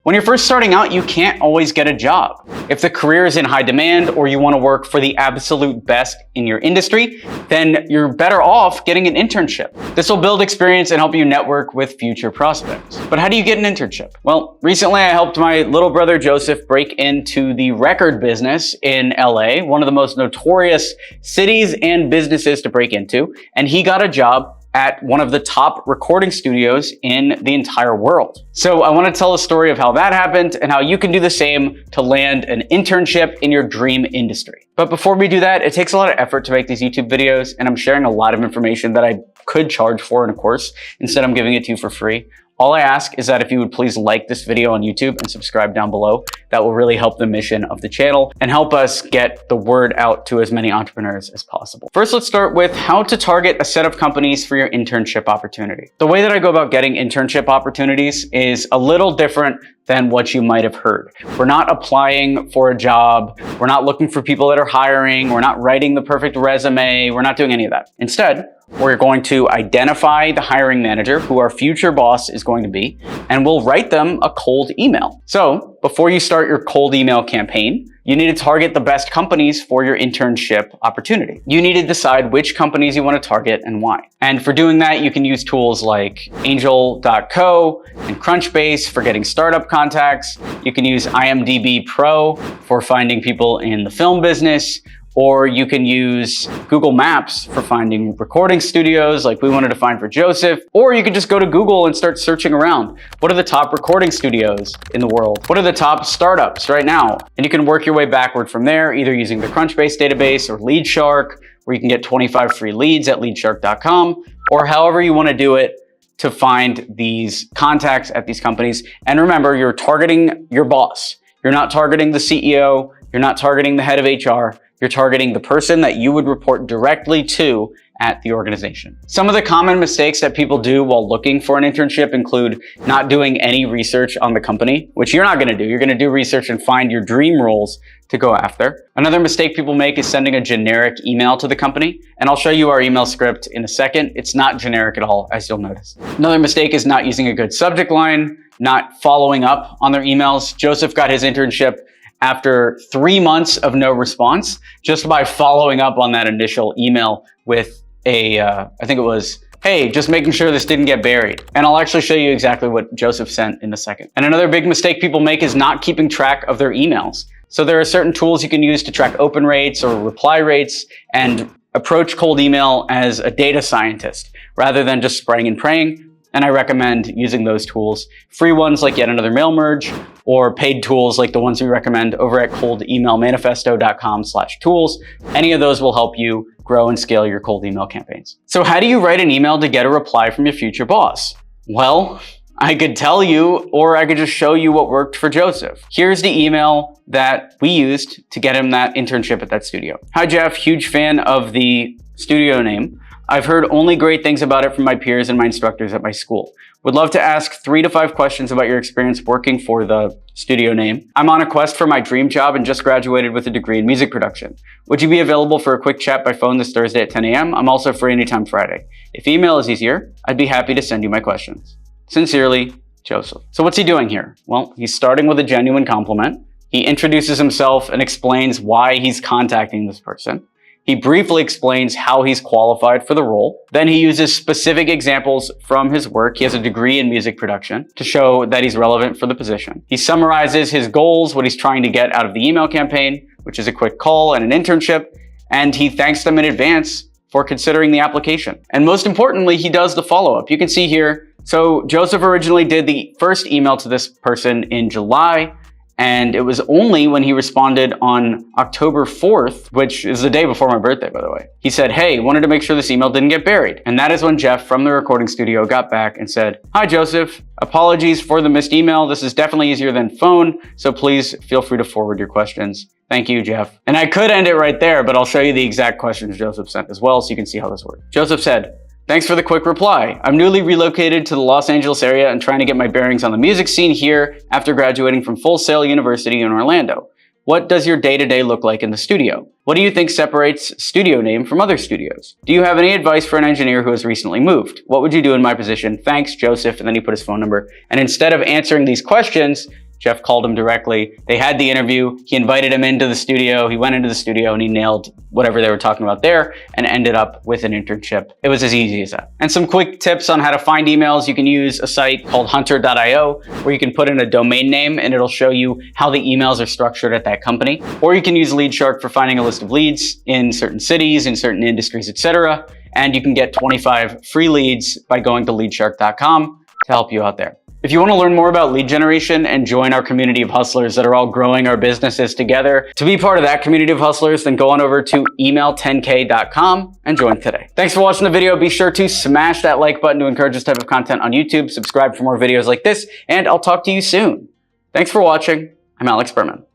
When you're first starting out, you can't always get a job. If the career is in high demand or you want to work for the absolute best in your industry, then you're better off getting an internship. This will build experience and help you network with future prospects. But how do you get an internship? Well, recently I helped my little brother Joseph break into the record business in LA, one of the most notorious cities and businesses to break into, and he got a job at one of the top recording studios in the entire world. So I want to tell a story of how that happened and how you can do the same to land an internship in your dream industry. But before we do that, it takes a lot of effort to make these YouTube videos, and I'm sharing a lot of information that I could charge for in a course. Instead, I'm giving it to you for free. All I ask is that if you would please like this video on YouTube and subscribe down below. That will really help the mission of the channel and help us get the word out to as many entrepreneurs as possible. First, let's start with how to target a set of companies for your internship opportunity. The way that I go about getting internship opportunities is a little different than what you might have heard. We're not applying for a job. We're not looking for people that are hiring. We're not writing the perfect resume. We're not doing any of that. Instead, we're going to identify the hiring manager, who our future boss is going to be, and we'll write them a cold email. So before you start your cold email campaign, you need to target the best companies for your internship opportunity. You need to decide which companies you want to target and why. And for doing that, you can use tools like Angel.co and Crunchbase for getting startup contacts. You can use IMDb Pro for finding people in the film business, or you can use Google Maps for finding recording studios like we wanted to find for Joseph, or you can just go to Google and start searching around. What are the top recording studios in the world? What are the top startups right now? And you can work your way backward from there, either using the Crunchbase database or LeadShark, where you can get 25 free leads at leadshark.com, or however you want to do it to find these contacts at these companies. And remember, you're targeting your boss. You're not targeting the CEO. You're not targeting the head of HR. You're targeting the person that you would report directly to at the organization. Some of the common mistakes that people do while looking for an internship include not doing any research on the company, which you're not gonna do. You're gonna do research and find your dream roles to go after. Another mistake people make is sending a generic email to the company, and I'll show you our email script in a second. It's not generic at all, as you'll notice. Another mistake is not using a good subject line, not following up on their emails. Joseph got his internship after 3 months of no response, just by following up on that initial email with I think it was, hey, just making sure this didn't get buried. And I'll actually show you exactly what Joseph sent in a second. And another big mistake people make is not keeping track of their emails. So there are certain tools you can use to track open rates or reply rates and approach cold email as a data scientist rather than just spraying and praying. And I recommend using those tools. Free ones like Yet Another Mail Merge, or paid tools like the ones we recommend over at coldemailmanifesto.com/tools. Any of those will help you grow and scale your cold email campaigns. So how do you write an email to get a reply from your future boss? Well, I could tell you, or I could just show you what worked for Joseph. Here's the email that we used to get him that internship at that studio. Hi Jeff, huge fan of the studio name. I've heard only great things about it from my peers and my instructors at my school. Would love to ask 3 to 5 questions about your experience working for the studio name. I'm on a quest for my dream job and just graduated with a degree in music production. Would you be available for a quick chat by phone this Thursday at 10 a.m.? I'm also free anytime Friday. If email is easier, I'd be happy to send you my questions. Sincerely, Joseph. So what's he doing here? Well, he's starting with a genuine compliment. He introduces himself and explains why he's contacting this person. He briefly explains how he's qualified for the role. Then he uses specific examples from his work. He has a degree in music production to show that he's relevant for the position. He summarizes his goals, what he's trying to get out of the email campaign, which is a quick call and an internship, and he thanks them in advance for considering the application. And most importantly, he does the follow-up. You can see here, so Joseph originally did the first email to this person in July, and it was only when he responded on October 4th, which is the day before my birthday, by the way. He said, hey, wanted to make sure this email didn't get buried. And that is when Jeff from the recording studio got back and said, hi, Joseph. Apologies for the missed email. This is definitely easier than phone, so please feel free to forward your questions. Thank you, Jeff. And I could end it right there, but I'll show you the exact questions Joseph sent as well so you can see how this works. Joseph said, thanks for the quick reply. I'm newly relocated to the Los Angeles area and trying to get my bearings on the music scene here after graduating from Full Sail University in Orlando. What does your day-to-day look like in the studio? What do you think separates studio name from other studios? Do you have any advice for an engineer who has recently moved? What would you do in my position? Thanks, Joseph. And then he put his phone number. And instead of answering these questions, Jeff called him directly. They had the interview. He invited him into the studio. He went into the studio and he nailed whatever they were talking about there and ended up with an internship. It was as easy as that. And some quick tips on how to find emails. You can use a site called hunter.io where you can put in a domain name and it'll show you how the emails are structured at that company. Or you can use LeadShark for finding a list of leads in certain cities, in certain industries, etc. And you can get 25 free leads by going to leadshark.com to help you out there. If you want to learn more about lead generation and join our community of hustlers that are all growing our businesses together, to be part of that community of hustlers, then go on over to email10k.com and join today. Thanks for watching the video. Be sure to smash that like button to encourage this type of content on YouTube, subscribe for more videos like this, and I'll talk to you soon. Thanks for watching. I'm Alex Berman.